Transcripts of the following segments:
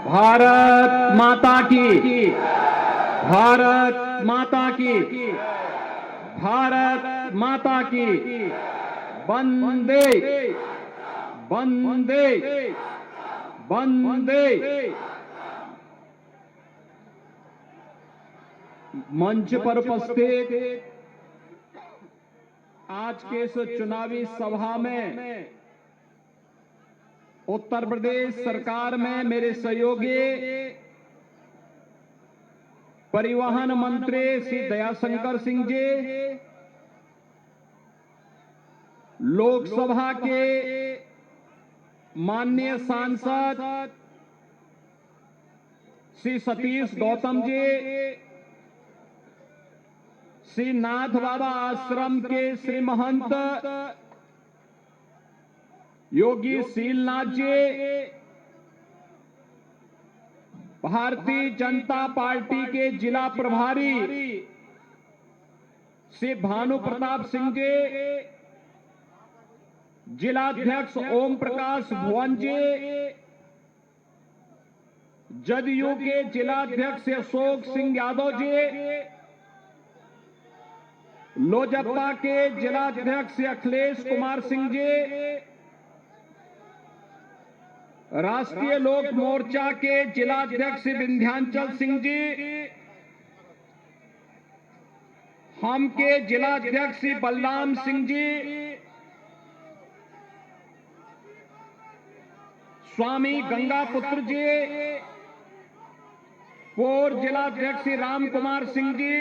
भारत माता की, भारत माता की, भारत माता की, वंदे वंदे वंदे। मंच पर उपस्थित आज के इस चुनावी सभा में उत्तर प्रदेश सरकार में मेरे सहयोगी परिवहन मंत्री श्री दयाशंकर सिंह जी, लोकसभा के माननीय सांसद श्री सतीश गौतम जी, श्री नाथ बाबा आश्रम के श्री महंत योगी शीलनाथ जी, भारतीय जनता पार्टी के जिला प्रभारी श्री भानु प्रताप सिंह जी, जिलाध्यक्ष ओम प्रकाश भुवन जी, जदयू के जिलाध्यक्ष अशोक सिंह यादव जी, लोजपा के जिलाध्यक्ष अखिलेश कुमार सिंह जी, राष्ट्रीय लोक मोर्चा के जिलाध्यक्ष विंध्याचल सिंह जी, हम के जिलाध्यक्ष बलराम सिंह जी, स्वामी गंगापुत्र जी, पूर्व जिलाध्यक्ष राम कुमार सिंह जी,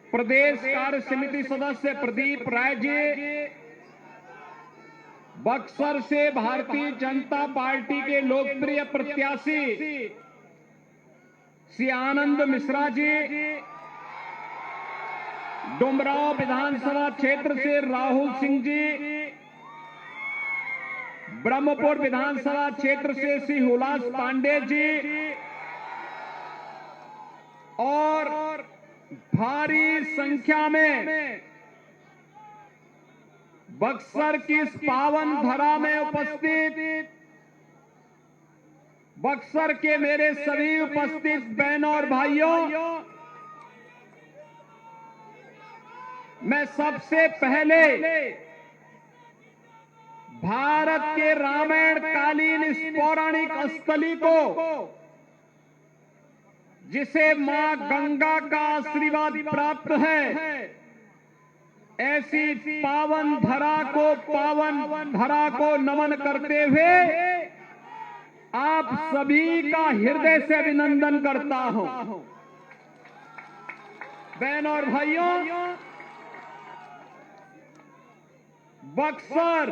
प्रदेश कार्य समिति सदस्य प्रदीप राय जी, बक्सर से भारतीय जनता पार्टी के लोकप्रिय प्रत्याशी श्री आनंद मिश्रा जी, डुमराव विधानसभा क्षेत्र से राहुल सिंह जी, ब्रह्मपुर विधानसभा क्षेत्र से श्री हुलास पांडे जी और भारी संख्या में बक्सर की इस पावन धरा में उपस्थित बक्सर के मेरे सभी उपस्थित बहनों और भाइयों, मैं सबसे पहले भारत के रामायण कालीन इस पौराणिक स्थली को, जिसे मां गंगा का आशीर्वाद प्राप्त है, ऐसी पावन धरा को नमन करते हुए आप सभी का हृदय से अभिनंदन करता हूं। बहनों और भाइयों, बक्सर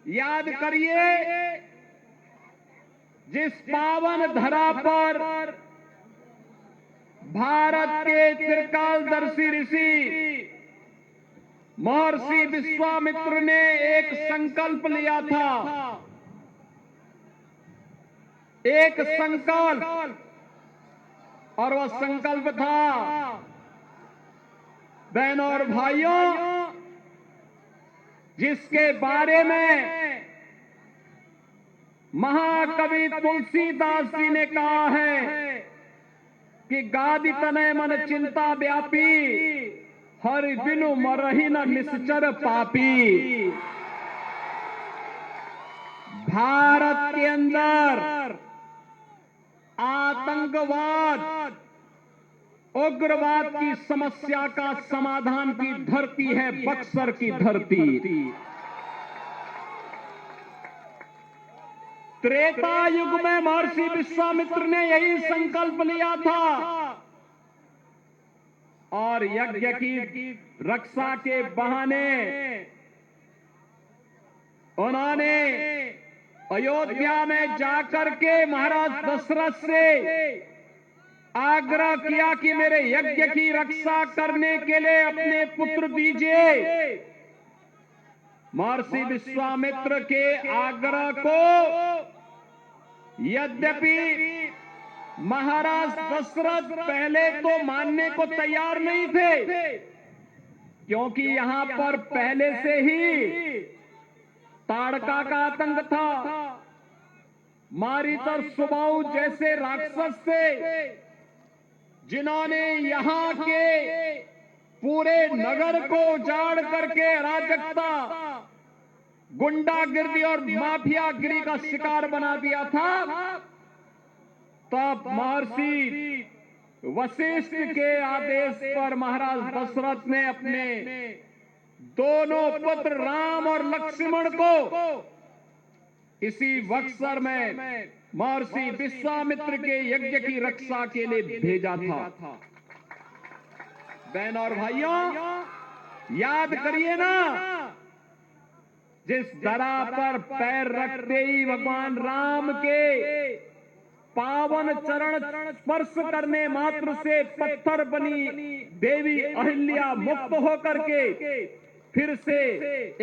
याद करिए, जिस पावन धरा पर भारत के त्रिकालदर्शी ऋषि महर्षि विश्वामित्र ने एक संकल्प लिया था, एक संकल्प, और वह संकल्प था, बहनों और भाइयों, जिसके बारे में महाकवि तुलसीदास जी ने कहा है कि गादि तनय मन चिंता व्यापी, हरि बिनु मरहि न निश्चर पापी। भारत के अंदर आतंकवाद, उग्रवाद की समस्या का समाधान की धरती है बक्सर की धरती। त्रेता युग में महर्षि विश्वामित्र ने यही संकल्प लिया था और यज्ञ की रक्षा के बहाने उन्होंने अयोध्या में जाकर के महाराज दशरथ से आग्रह किया कि मेरे यज्ञ की रक्षा करने के लिए अपने पुत्र दीजिए। महर्षि विश्वामित्र के आग्रह को यद्यपि महाराज दशरथ पहले तो मानने को तैयार नहीं थे, क्योंकि यहां पर पहले से ही ताड़का का आतंक था। मारित और सुबाऊ जैसे राक्षस थे जिन्होंने यहां के पूरे नगर को उजाड़ करके अराजकता, गुंडागिर्दी और माफियागिरी का शिकार बना दिया था। तब महर्षि वशिष्ठ के आदेश पर महाराज दशरथ ने अपने दोनों पुत्र राम और लक्ष्मण को इसी बक्सर में महर्षि विश्वामित्र के यज्ञ की रक्षा के लिए भेजा था। बहन और भाइयों, याद करिए ना, जिस धरा पर पैर रखते ही भगवान राम के पावन चरण स्पर्श करने मात्र से पत्थर बनी देवी अहिल्या मुक्त होकर के फिर से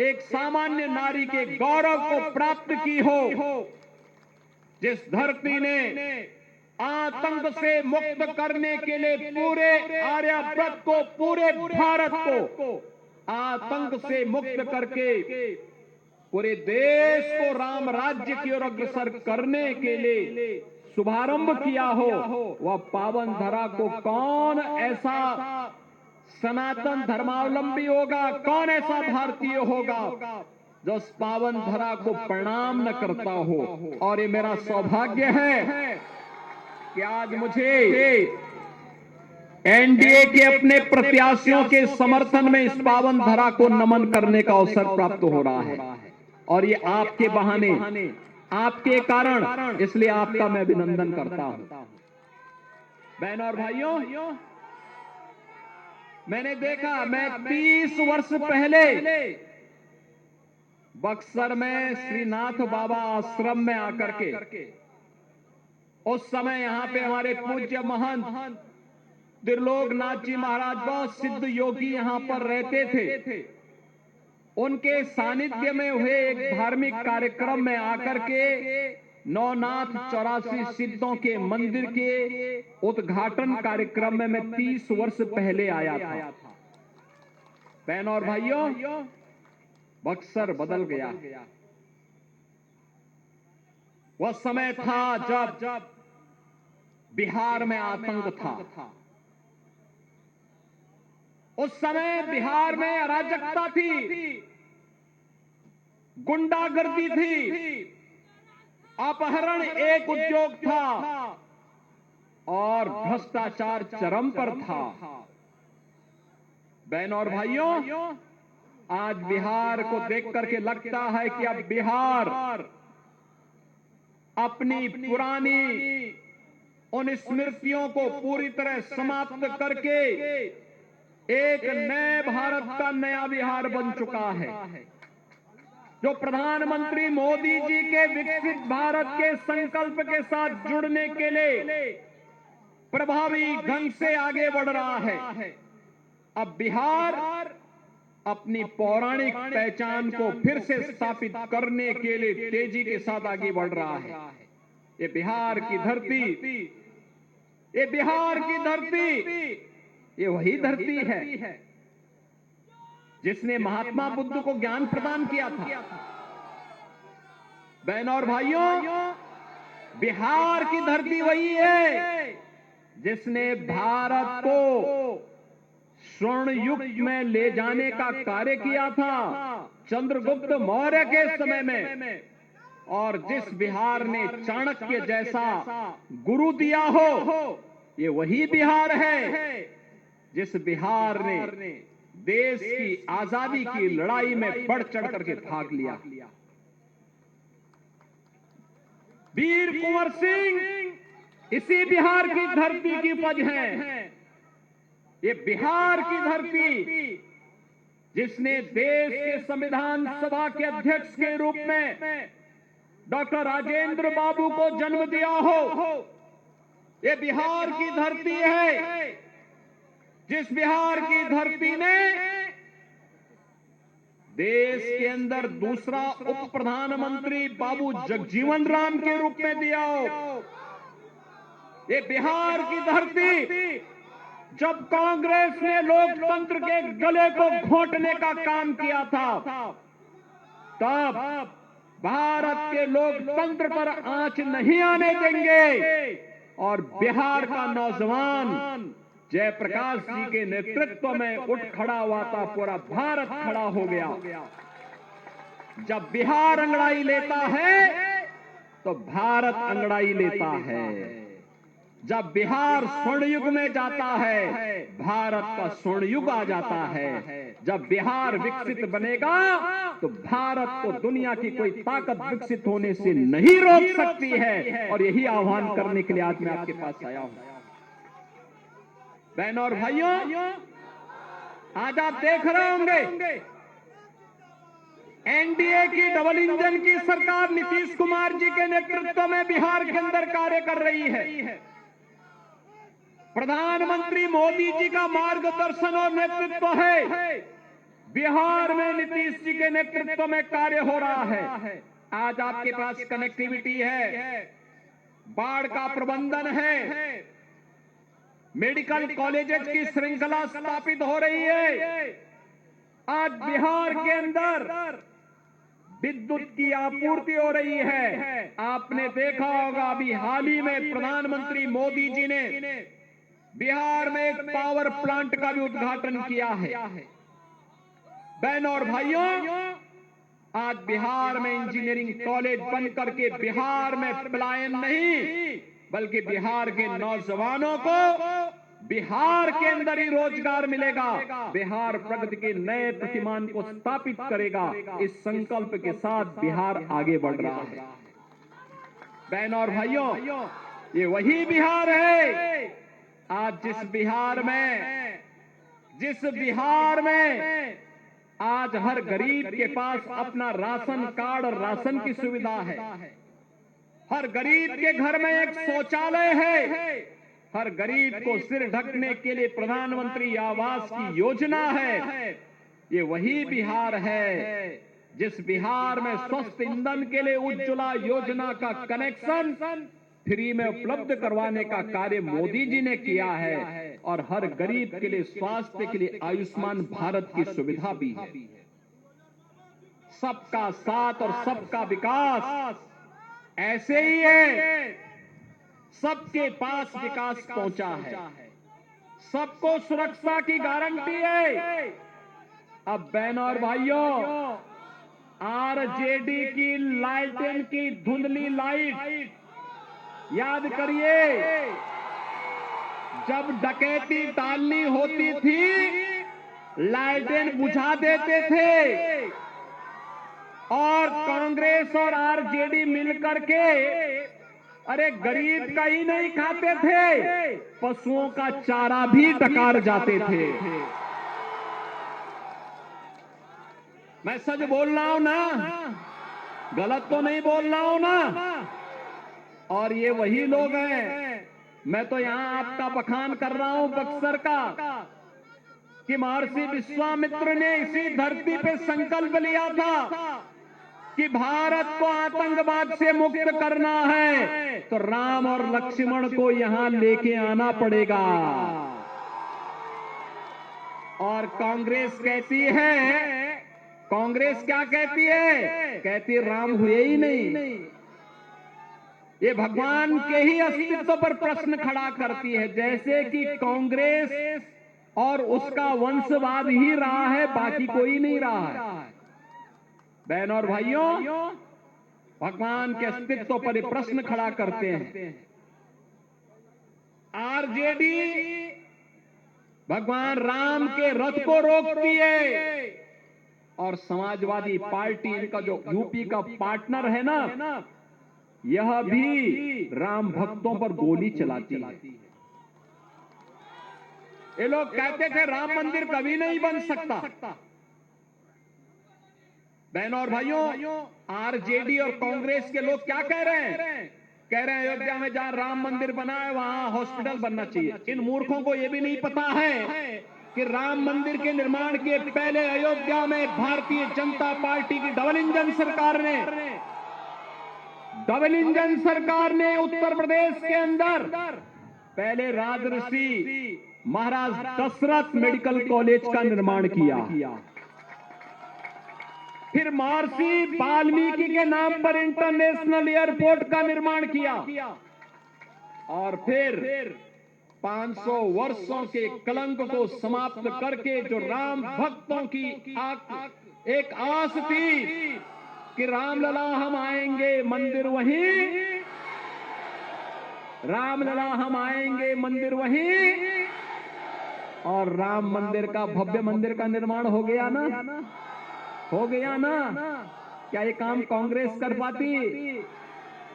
एक सामान्य नारी के गौरव को प्राप्त की हो, जिस धरती ने आतंक से मुक्त करने के लिए पूरे आर्यव्रत को, पूरे भारत को आतंक से मुक्त करके पूरे देश को राम राज्य की ओर अग्रसर करने के लिए शुभारंभ किया हो, वह पावन धरा को कौन ऐसा सनातन धर्मावलंबी होगा, कौन ऐसा भारतीय होगा जो उस पावन धरा को प्रणाम न करता हो। और ये मेरा सौभाग्य है कि आज मुझे एनडीए के अपने प्रत्याशियों के समर्थन में इस पावन धरा को नमन करने का अवसर प्राप्त हो रहा है, और ये आपके बहाने, आपके कारण, इसलिए आपका मैं अभिनंदन करता हूं। बहन और भाइयों, मैंने देखा, मैं 30 वर्ष पहले बक्सर में श्रीनाथ बाबा आश्रम में आकर के, उस समय यहां पे हमारे पूज्य महंत त्रिलोकनाथ जी महाराज, बहुत सिद्ध योगी यहां पर रहते थे। उनके सानिध्य में हुए एक धार्मिक कार्यक्रम में आकर के नौनाथ 84 सिद्धों के मंदिर के उद्घाटन कार्यक्रम में मैं 30 वर्ष पहले आया था। बहन और भाइयों, बक्सर बदल गया। वह समय था जब बिहार में आतंक था। उस समय बिहार में अराजकता थी, गुंडागर्दी थी, अपहरण एक उद्योग था और भ्रष्टाचार चरम पर था। बहन और भाइयों, आज बिहार को देख करके लगता है कि अब बिहार अपनी पुरानी उन स्मृतियों को पूरी तरह समाप्त करके एक नए भारत का नया बिहार बन चुका है, जो प्रधानमंत्री मोदी जी के विकसित भारत के संकल्प के साथ जुड़ने के लिए प्रभावी ढंग से आगे बढ़ रहा है। अब बिहार अपनी पौराणिक पहचान को फिर से स्थापित करने के लिए तेजी के साथ आगे बढ़ रहा है। ये बिहार की धरती, ये बिहार की धरती, ये वही धरती है जिसने महात्मा बुद्ध को ज्ञान प्रदान किया था। बहन और भाइयों, बिहार की धरती वही है जिसने भारत को स्वर्ण युग में ले जाने का कार्य किया था चंद्रगुप्त मौर्य के समय में, और जिस बिहार ने चाणक्य जैसा गुरु दिया हो, ये वही बिहार है जिस बिहार ने देश की आजादी की लड़ाई में बढ़ चढ़ करके भाग लिया। वीर कुंवर सिंह इसी बिहार की धरती की उपज है। ये बिहार की धरती जिसने देश के संविधान सभा के अध्यक्ष के रूप में डॉक्टर राजेंद्र बाबू को जन्म दिया हो, ये बिहार की धरती है जिस बिहार की धरती ने देश के अंदर दूसरा उप प्रधानमंत्री बाबू जगजीवन राम के रूप में दिया हो। ये बिहार की धरती जब कांग्रेस ने लोकतंत्र के गले को घोंटने का काम किया था, तब भारत के लोकतंत्र पर आंच नहीं आने देंगे और बिहार का नौजवान जयप्रकाश जी के नेतृत्व में उठ खड़ा हुआ था, पूरा भारत खड़ा हो गया। जब बिहार अंगड़ाई लेता है तो भारत अंगड़ाई लेता है। जब बिहार स्वर्ण युग में जाता है, भारत का स्वर्ण युग आ जाता है। जब बिहार विकसित बनेगा तो भारत को दुनिया की कोई ताकत विकसित होने से नहीं रोक सकती है। और यही आह्वान करने के लिए आज मैं आपके पास आया हूं। बहनों और भाइयों, आज आप देख रहे होंगे एनडीए की डबल इंजन की सरकार नीतीश कुमार जी के नेतृत्व में बिहार के अंदर कार्य कर रही है। प्रधानमंत्री मोदी जी का मार्गदर्शन और नेतृत्व है। बिहार में नीतीश जी के नेतृत्व में कार्य हो रहा है। आज आपके पास कनेक्टिविटी है, बाढ़ का प्रबंधन है, मेडिकल कॉलेजेस की श्रृंखला स्थापित हो रही है। आज बिहार के अंदर विद्युत की आपूर्ति हो रही है। आपने देखा होगा अभी हाल ही में प्रधानमंत्री मोदी जी ने बिहार में एक पावर प्लांट का भी उद्घाटन किया है। बहनों और भाइयों, आज बिहार में इंजीनियरिंग कॉलेज बन करके बिहार में पलायन नहीं, बल्कि बिहार के नौजवानों को बिहार के अंदर ही रोजगार मिलेगा। बिहार प्रगति के नए प्रतिमान को स्थापित करेगा। इस संकल्प के साथ बिहार आगे बढ़ रहा है। बहनों और भाइयों, ये वही बिहार है आज जिस बिहार में आज हर गरीब के पास अपना राशन कार्ड और राशन की सुविधा है। हर गरीब के घर में एक शौचालय है। हर गरीब को सिर ढकने के लिए प्रधानमंत्री आवास की योजना है। ये वही बिहार है जिस बिहार में स्वस्थ ईंधन के लिए उज्ज्वला योजना का कनेक्शन फ्री में उपलब्ध करवाने का कार्य मोदी जी ने किया है। और हर गरीब के लिए स्वास्थ्य के लिए आयुष्मान भारत की सुविधा भी है। सबका साथ और सबका विकास ऐसे ही है। सबके पास विकास पहुंचा है, सबको सुरक्षा की गारंटी है। अब बहनों और भाइयों, आरजेडी की लालटेन की धुंधली लाइट याद करिए, जब डकैती टालनी होती थी लालटेन बुझा देते थे और कांग्रेस और आरजेडी मिलकर के अरे गरीब का ही नहीं खाते थे, पशुओं का चारा भी डकार जाते थे। मैं सच बोल रहा हूं ना, गलत तो नहीं बोल रहा हूं ना। और ये वही लोग हैं, मैं तो यहां आपका बखान कर रहा हूं बक्सर का, कि महर्षि विश्वामित्र ने इसी धरती पे संकल्प लिया था कि भारत को आतंकवाद से मुक्त करना है तो राम और लक्ष्मण को यहां लेके आना पड़ेगा। और कांग्रेस कहती है, कांग्रेस क्या कहती है? कहती राम हुए ही नहीं। ये भगवान के ही अस्तित्व पर प्रश्न खड़ा करती है, जैसे कि कांग्रेस और उसका वंशवाद ही रहा है, बाकी कोई नहीं रहा है। बहनों और भाइयों, भगवान के अस्तित्व पर प्रश्न खड़ा करते हैं। आरजेडी भगवान राम के रथ को रोकती है और समाजवादी पार्टी, इनका जो यूपी का पार्टनर है ना, यह भी राम भक्तों पर गोली चलाती है। ये लोग कहते थे राम मंदिर कभी नहीं बन सकता। बहनों और भाइयों, आरजेडी और कांग्रेस के लोग क्या कह रहे हैं? कह रहे हैं अयोध्या में जहां राम मंदिर बना है वहां हॉस्पिटल बनना चाहिए। इन मूर्खों को यह भी नहीं पता है कि राम मंदिर के निर्माण के पहले अयोध्या में भारतीय जनता पार्टी की डबल इंजन सरकार ने उत्तर प्रदेश के अंदर पहले राजऋषि महाराज दशरथ मेडिकल कॉलेज का निर्माण किया, फिर महर्षि वाल्मीकि के नाम पर इंटरनेशनल एयरपोर्ट का निर्माण किया, और फिर 500 वर्षों के कलंक को समाप्त करके जो राम भक्तों की एक आस थी कि रामलला हम आएंगे मंदिर वहीं, रामलला हम आएंगे मंदिर वहीं, और राम मंदिर का भव्य मंदिर का निर्माण हो गया ना, हो गया ना। क्या ये काम कांग्रेस कर पाती?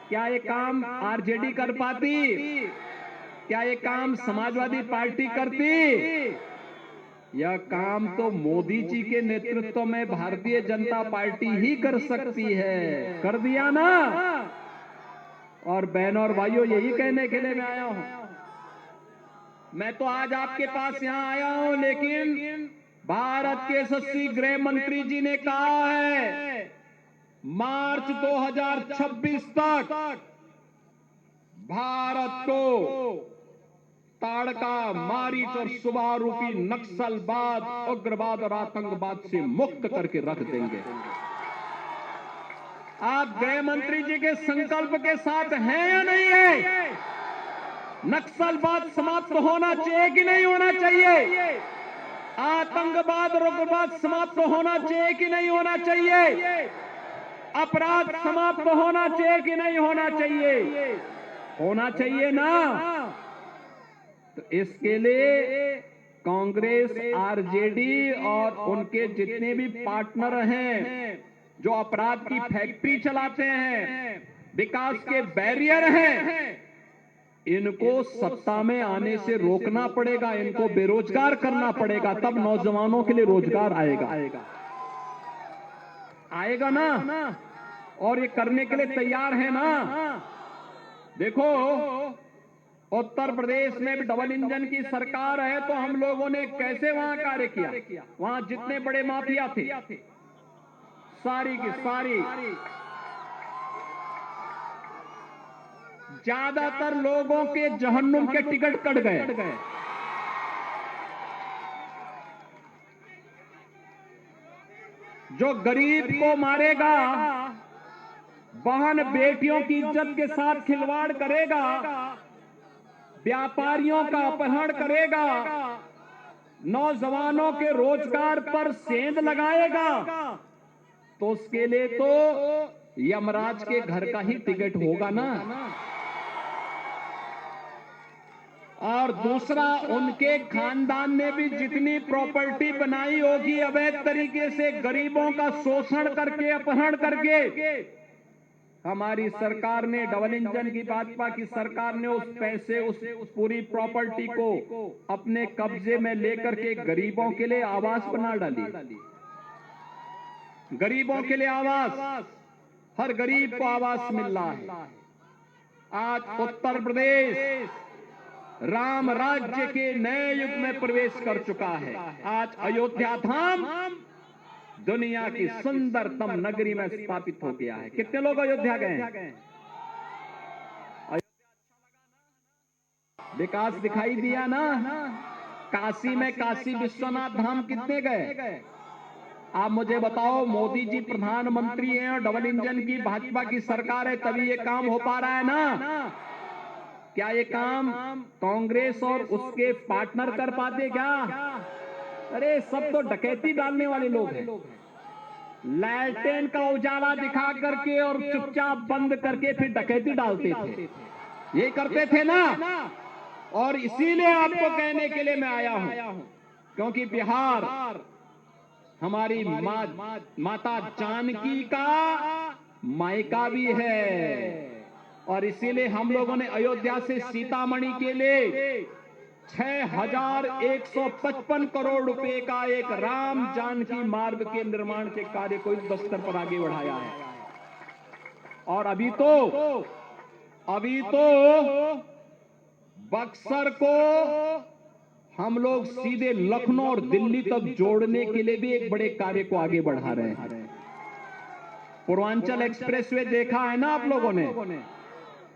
क्या ये काम आरजेडी कर पाती? क्या ये काम समाजवादी पार्टी करती? यह काम तो मोदी जी के नेतृत्व में भारतीय जनता पार्टी ही कर सकती है। कर दिया ना। और बहनों और भाइयों, यही कहने के लिए मैं आया हूं। मैं तो आज आपके पास यहां आया हूं, लेकिन भारत के यशस्वी गृह मंत्री जी ने कहा है मार्च 2026 तक भारत को ताड़का, मारीच और सुबह रूपी नक्सलवाद, उग्रवाद और आतंकवाद से मुक्त करके रख देंगे। आप गृह मंत्री जी के संकल्प के साथ हैं या नहीं है? नक्सलवाद समाप्त होना चाहिए कि नहीं होना चाहिए? आतंकवाद और उग्रवाद समाप्त होना चाहिए कि नहीं होना चाहिए? अपराध समाप्त होना चाहिए कि नहीं होना चाहिए? होना चाहिए ना। तो इसके लिए कांग्रेस, आरजेडी और उनके जितने भी पार्टनर हैं जो अपराध की फैक्ट्री चलाते हैं, विकास के बैरियर हैं, इनको सत्ता में आने से रोकना पड़ेगा, इनको बेरोजगार करना पड़ेगा, तब नौजवानों के लिए रोजगार आएगा। आएगा ना। और ये करने के लिए तैयार है ना। देखो, उत्तर प्रदेश में भी डबल इंजन की सरकार है, तो हम लोगों ने कैसे वहां कार्य किया। वहां जितने बड़े माफिया थे सारी की सारी, ज्यादातर लोगों के जहन्नुम के टिकट कट गए। जो गरीब को मारेगा, बहन बेटियों की इज्जत के साथ खिलवाड़ करेगा, व्यापारियों का अपहरण करेगा, नौजवानों के रोजगार पर सेंध लगाएगा, तो उसके लिए तो यमराज के घर का ही टिकट होगा ना। और दूसरा, उनके खानदान ने भी जितनी प्रॉपर्टी बनाई होगी अवैध तरीके से, गरीबों का शोषण करके, अपहरण करके, हमारी सरकार ने, डबल इंजन की भाजपा की सरकार ने उस पैसे, उस पूरी प्रॉपर्टी को अपने कब्जे में लेकर के गरीबों के लिए आवास बना डाली। गरीबों के लिए आवास, हर गरीब को आवास मिल रहा है। आज उत्तर प्रदेश राम राज्य के नए युग में प्रवेश कर चुका है। आज अयोध्या धाम दुनिया की सुंदरतम नगरी में स्थापित हो गया है। कितने लोग अयोध्या गए हैं? विकास दिखाई दिया ना। काशी में काशी विश्वनाथ धाम कितने गए? आप मुझे बताओ। मोदी जी प्रधानमंत्री हैं और डबल इंजन की भाजपा की सरकार है, तभी ये काम हो पा रहा है ना। क्या ये काम कांग्रेस और उसके पार्टनर कर पाते क्या? अरे सब तो डकैती डालने वाले लोग हैं। लैल्टेन का उजाला दिखा करके और चुपचाप बंद करके फिर डकैती डालते थे। ये करते थे ना। और इसीलिए आपको कहने के लिए मैं आया हूं, क्योंकि बिहार हमारी माता जानकी का मायका भी है। और इसीलिए हम लोगों ने अयोध्या से सीतामढ़ी के लिए 6155 करोड़ रुपए का एक राम जानकी मार्ग के निर्माण के कार्य को इस स्तर पर आगे बढ़ाया है। और अभी तो बक्सर को हम लोग सीधे लखनऊ और दिल्ली तक जोड़ने के लिए भी एक बड़े कार्य को आगे बढ़ा रहे हैं। पूर्वांचल एक्सप्रेसवे देखा है ना आप लोगों ने।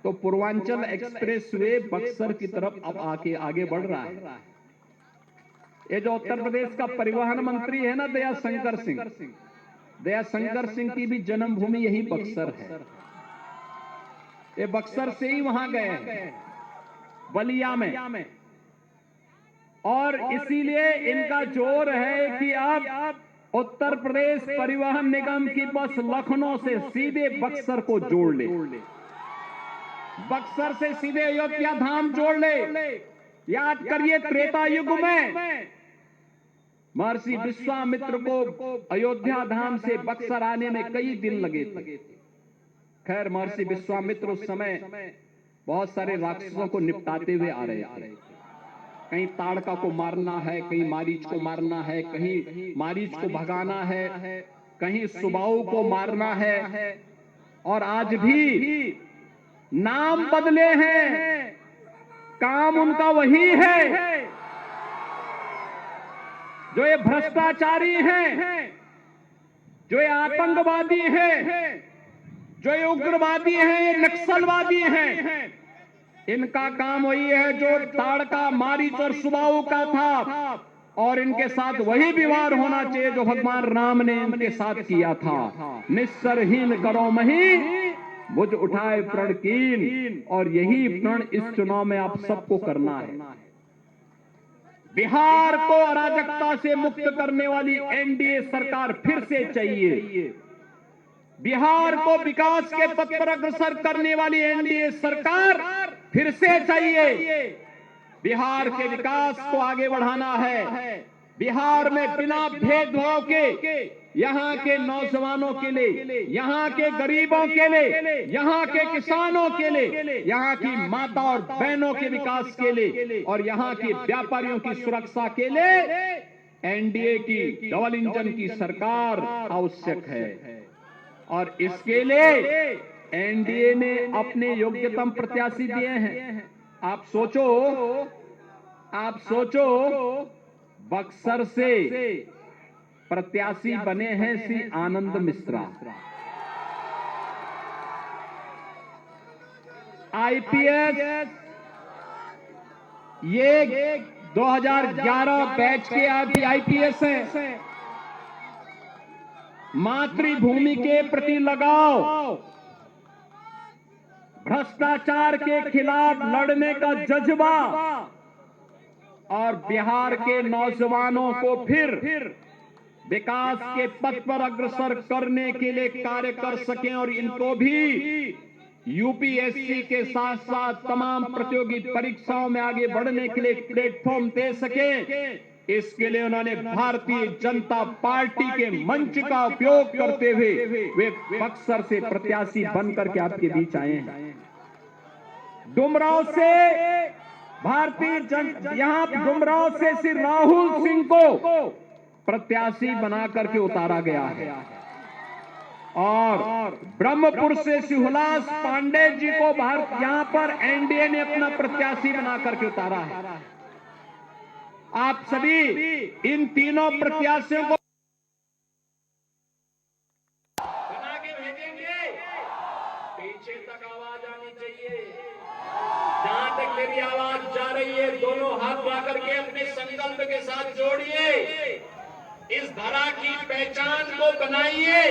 तो पूर्वांचल एक्सप्रेसवे बक्सर की तरफ अब आगे बढ़ रहा है। ये जो उत्तर प्रदेश का परिवहन मंत्री है ना, दया शंकर सिंह की भी जन्मभूमि यही बक्सर है। ये बक्सर से ही वहां गए हैं, बलिया में, और इसीलिए इनका जोर है कि अब उत्तर प्रदेश परिवहन निगम की बस लखनऊ से सीधे बक्सर को जोड़ ले, बक्सर से सीधे अयोध्या धाम जोड़ ले। याद करिए, त्रेता युग में महर्षि विश्वामित्र को अयोध्या धाम से बक्सर आने में कई दिन लगे थे। खैर, महर्षि विश्वामित्र उस समय बहुत सारे राक्षसों को निपटाते हुए आ रहे थे। कहीं ताड़का को मारना है, कहीं मारीच को मारना है, कहीं मारीच को भगाना है, कहीं सुबाहु को मारना है। और आज भी नाम बदले हैं, काम उनका वही है। जो ये भ्रष्टाचारी हैं, जो ये आतंकवादी हैं, जो ये उग्रवादी हैं, ये नक्सलवादी हैं, इनका काम वही है जो ताड़का, मारीच और सुबाहु का था। और इनके साथ वही व्यवहार होना चाहिए जो भगवान राम ने इनके साथ किया था। निस्सरहीन करो मही, मुझ उठाए प्रण कीन। और यही प्रण इस चुनाव में आप सबको करना है। बिहार को अराजकता से मुक्त करने वाली एनडीए सरकार फिर से चाहिए। बिहार को विकास के पथ पर अग्रसर करने वाली एनडीए सरकार फिर से चाहिए। बिहार के विकास को आगे बढ़ाना है। बिहार में बिना भेदभाव के यहाँ के नौजवानों के लिए, यहाँ के गरीबों के लिए, यहाँ के किसानों के लिए, यहाँ की माता और बहनों के विकास के लिए और यहाँ की व्यापारियों की सुरक्षा के लिए एनडीए की डबल इंजन की सरकार आवश्यक है। और इसके लिए एनडीए ने अपने योग्यतम प्रत्याशी दिए हैं। आप सोचो, बक्सर से प्रत्याशी बने हैं श्री आनंद मिश्रा, आईपीएस, ये 2011 बैच के आईपीएस हैं। मातृभूमि के प्रति लगाव, भ्रष्टाचार के खिलाफ लड़ने का जज्बा और बिहार के नौजवानों को फिर विकास के पथ पर अग्रसर करने के लिए कार्य कर सकें और इनको भी यूपीएससी के साथ साथ तमाम प्रतियोगी परीक्षाओं में आगे बढ़ने के लिए प्लेटफॉर्म दे सकें, इसके लिए उन्होंने भारतीय जनता पार्टी के मंच का उपयोग करते हुए वे बक्सर से प्रत्याशी बनकर के आपके बीच आए हैं। डुमरांव से यहाँ डुमरांव से श्री राहुल सिंह को प्रत्याशी बना करके उतारा गया है और ब्रह्मपुर से शिवलास पांडे जी को यहाँ पर एनडीए ने अपना प्रत्याशी बना करके उतारा है। आप सभी इन तीनों प्रत्याशियों को बना के भेजेंगे। पीछे तक आवाज आनी चाहिए। जहां तक मेरी आवाज जा रही है, दोनों हाथ मिला करके अपने संकल्प के साथ जोड़िए। इस धरा की पहचान को बनाइए।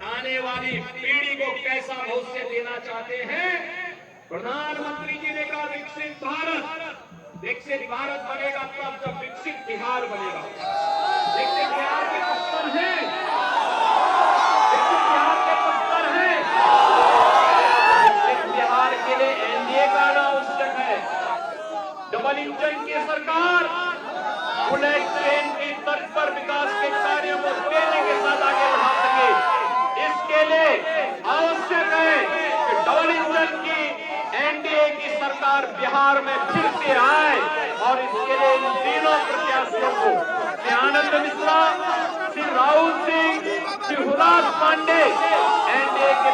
आने वाली पीढ़ी को कैसा भविष्य देना चाहते हैं। प्रधानमंत्री जी ने कहा विकसित भारत बनेगा तब जब विकसित बिहार बनेगा। विकसित बिहार के पत्थर हैं, विकसित बिहार के पत्थर हैं। विकसित बिहार के लिए एनडीए का आना आवश्यक है। डबल इंजन की सरकार बुलेट ट्रेन की तर्ज पर विकास के कार्यों को तेजी के साथ आगे बढ़ा सके। इसके लिए आवश्यक है कि डबल इंजन की एनडीए की सरकार बिहार में फिर से आए और इसके लिए इन तीनों प्रत्याशियों को श्री आनंद मिश्रा, श्री राहुल सिंह, श्री हुलास पांडे एनडीए के